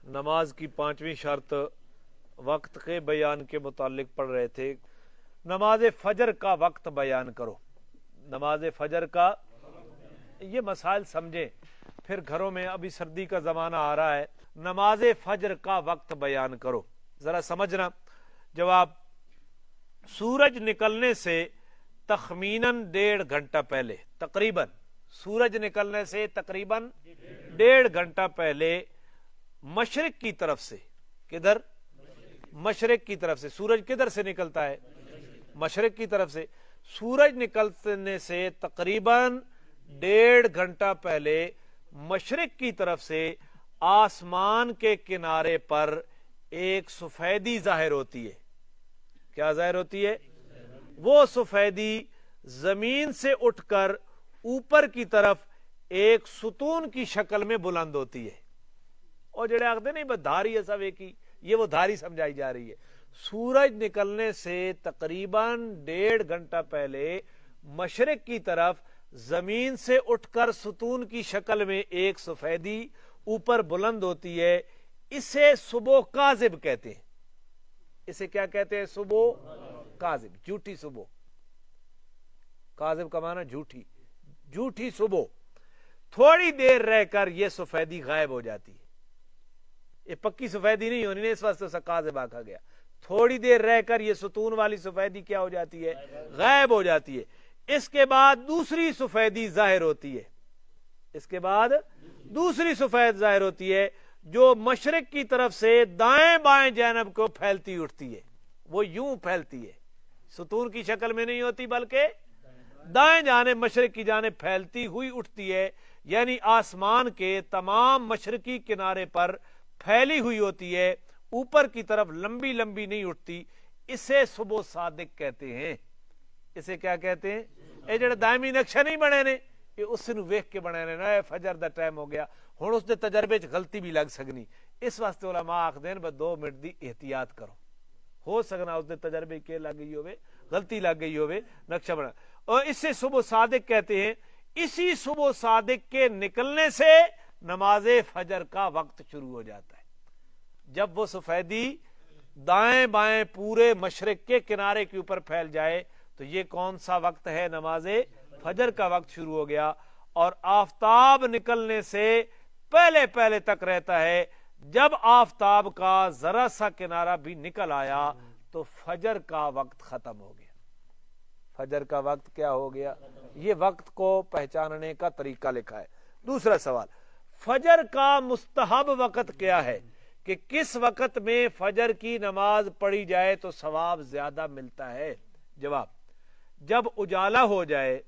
نماز کی پانچویں شرط وقت کے بیان کے متعلق پڑھ رہے تھے۔ نماز فجر کا وقت بیان کرو۔ نماز فجر کا یہ مسائل سمجھیں، پھر گھروں میں ابھی سردی کا زمانہ آ رہا ہے، نماز فجر کا وقت بیان کرو۔ ذرا سمجھنا، جواب سورج نکلنے سے تخمیناً 1.5 گھنٹہ پہلے، تقریباً سورج نکلنے سے تقریباً 1.5 گھنٹہ پہلے مشرق کی طرف سے، کدھر؟ مشرق کی طرف سے۔ سورج کدھر سے نکلتا ہے؟ مشرق کی طرف سے۔ سورج نکلنے سے تقریباً 1.5 گھنٹہ پہلے مشرق کی طرف سے آسمان کے کنارے پر ایک سفیدی ظاہر ہوتی ہے۔ کیا ظاہر ہوتی ہے؟ وہ سفیدی زمین سے اٹھ کر اوپر کی طرف ایک ستون کی شکل میں بلند ہوتی ہے۔ اور جڑے آخر نہیں بس دھاری ہے سب ایک ہی، یہ وہ دھاری سمجھائی جا رہی ہے۔ سورج نکلنے سے تقریباً 1.5 گھنٹہ پہلے مشرق کی طرف زمین سے اٹھ کر ستون کی شکل میں ایک سفیدی اوپر بلند ہوتی ہے۔ اسے صبح کاذب کہتے ہیں۔ اسے کیا کہتے ہیں؟ صبح کاذب، جھوٹی صبح۔ کاذب کا معنی جھوٹی، جھوٹی صبح۔ تھوڑی دیر رہ کر یہ سفیدی غائب ہو جاتی ہے۔ یہ پکی سفیدی نہیں ہونی، اس واسطے اسے کاذب آکھا گیا۔ تھوڑی دیر رہ کر یہ ستون والی سفیدی کیا ہو جاتی ہے؟ غائب ہو جاتی ہے۔ اس کے بعد دوسری سفیدی ظاہر ہوتی ہے۔ اس کے بعد دوسری سفید ظاہر ہوتی ہے جو مشرق کی طرف سے دائیں بائیں جانب کو پھیلتی اٹھتی ہے۔ وہ یوں پھیلتی ہے، ستون کی شکل میں نہیں ہوتی بلکہ دائیں جانب مشرق کی جانب پھیلتی ہوئی اٹھتی ہے، یعنی آسمان کے تمام مشرقی کنارے پر پھیلی ہوئی ہوتی ہے، اوپر کی طرف لمبی لمبی نہیں اٹھتی۔ اسے صبح صادق کہتے ہیں۔ اسے کیا کہتے ہیں؟ اے جڑے دائمی نقشہ نہیں بنے نے، یہ اس نو ویکھ کے بنے نے نا، فجر دا ٹائم ہو گیا، ہن اس دے تجربے چ غلطی بھی لگ سکنی۔ اس واسطے علماء آکھدے نے 2 منٹ دی احتیاط کرو، ہو سکنا اس دے تجربے کے لگ گئی ہوئے، غلطی لگ گئی ہوئے، نقشہ بنا۔ اور اسے صبح صادق کہتے ہیں۔ اسی صبح صادق کے نکلنے سے نماز فجر کا وقت شروع ہو جاتا ہے۔ جب وہ سفیدی دائیں بائیں پورے مشرق کے کنارے کے اوپر پھیل جائے تو یہ کون سا وقت ہے؟ نماز فجر کا وقت شروع ہو گیا، اور آفتاب نکلنے سے پہلے پہلے تک رہتا ہے۔ جب آفتاب کا ذرا سا کنارہ بھی نکل آیا تو فجر کا وقت ختم ہو گیا۔ فجر کا وقت کیا ہو گیا؟ یہ وقت کو پہچاننے کا طریقہ لکھا ہے۔ دوسرا سوال، فجر کا مستحب وقت کیا ہے؟ کہ کس وقت میں فجر کی نماز پڑھی جائے تو ثواب زیادہ ملتا ہے؟ جواب، جب اجالا ہو جائے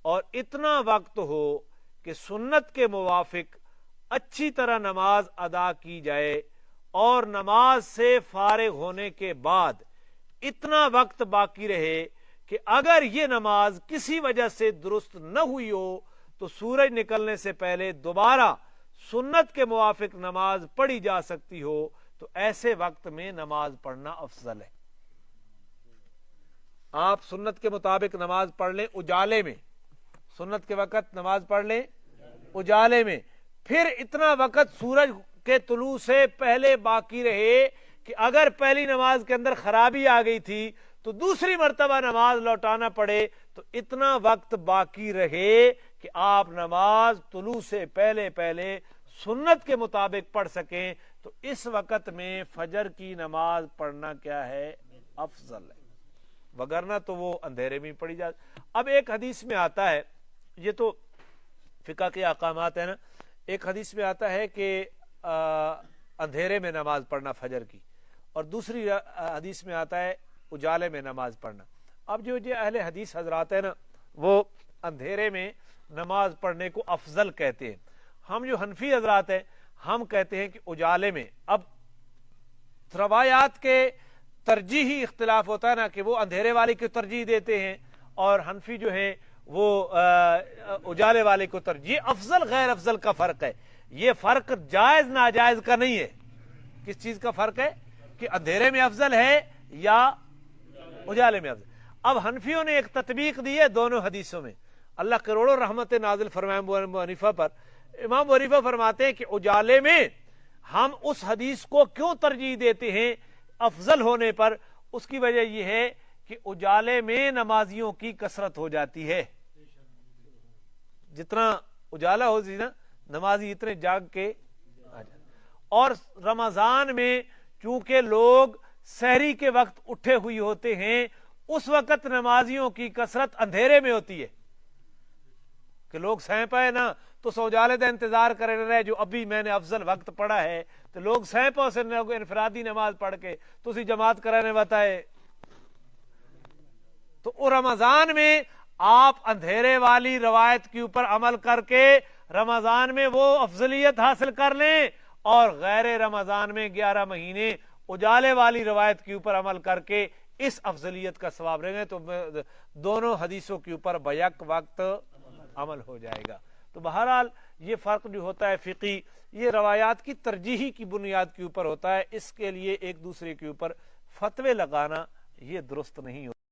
اور اتنا وقت ہو کہ سنت کے موافق اچھی طرح نماز ادا کی جائے، اور نماز سے فارغ ہونے کے بعد اتنا وقت باقی رہے کہ اگر یہ نماز کسی وجہ سے درست نہ ہوئی ہو تو سورج نکلنے سے پہلے دوبارہ سنت کے موافق نماز پڑھی جا سکتی ہو، تو ایسے وقت میں نماز پڑھنا افضل ہے۔ آپ سنت کے مطابق نماز پڑھ لیں اجالے میں، سنت کے وقت نماز پڑھ لیں اجالے میں، پھر اتنا وقت سورج کے طلوع سے پہلے باقی رہے کہ اگر پہلی نماز کے اندر خرابی آ گئی تھی تو دوسری مرتبہ نماز لوٹانا پڑے، تو اتنا وقت باقی رہے کہ آپ نماز طلوع سے پہلے پہلے سنت کے مطابق پڑھ سکیں، تو اس وقت میں فجر کی نماز پڑھنا کیا ہے؟ افضل ہے، وگرنہ تو وہ اندھیرے میں پڑھی جاتی۔ اب ایک حدیث میں آتا ہے، یہ تو فقہ کے احکامات ہیں نا، ایک حدیث میں آتا ہے کہ اندھیرے میں نماز پڑھنا فجر کی، اور دوسری حدیث میں آتا ہے اجالے میں نماز پڑھنا۔ اب جو اہل حدیث حضرات ہیں نا، وہ اندھیرے میں نماز پڑھنے کو افضل کہتے ہیں۔ ہم جو حنفی حضرات ہیں، ہم کہتے ہیں کہ اجالے میں۔ اب روایات کے ترجیحی اختلاف ہوتا ہے نا، کہ وہ اندھیرے والے کو ترجیح دیتے ہیں اور حنفی جو ہیں وہ اجالے والے کو ترجیح۔ افضل غیر افضل کا فرق ہے، یہ فرق جائز ناجائز کا نہیں ہے۔ کس چیز کا فرق ہے؟ کہ اندھیرے میں افضل ہے یا اجالے میں افضل۔ اب حنفیوں نے ایک تطبیق دی ہے دونوں حدیثوں میں۔ اللہ کروڑوں رحمت نازل فرمائے ابو حنیفہ پر۔ امام ابو حنیفہ فرماتے ہیں کہ اجالے میں ہم اس حدیث کو کیوں ترجیح دیتے ہیں افضل ہونے پر؟ اس کی وجہ یہ ہے کہ اجالے میں نمازیوں کی کثرت ہو جاتی ہے. جتنا اجالا ہو نا نمازی اتنے جاگ کے آ جاتے. اور رمضان میں چونکہ لوگ سحری کے وقت اٹھے ہوئی ہوتے ہیں، اس وقت نمازیوں کی کثرت اندھیرے میں ہوتی ہے کہ لوگ سہ پائے نا تو سوجالے کا انتظار کرے رہے جو ابھی میں نے افضل وقت پڑھا ہے تو لوگ سہ پاؤ سے انفرادی نماز پڑھ کے تسی جماعت کرانے بتائے. تو رمضان میں آپ اندھیرے والی روایت کے اوپر عمل کر کے رمضان میں وہ افضلیت حاصل کر لیں، اور غیر رمضان میں 11 مہینے اجالے والی روایت کے اوپر عمل کر کے اس افضلیت کا ثواب لیں گے. تو دونوں حدیثوں کے اوپر بیک وقت عمل ہو جائے گا. تو بہرحال یہ فرق جو ہوتا ہے فقہی، یہ روایات کی ترجیحی کی بنیاد کے اوپر ہوتا ہے. اس کے لیے ایک دوسرے کے اوپر فتوے لگانا یہ درست نہیں ہوتا.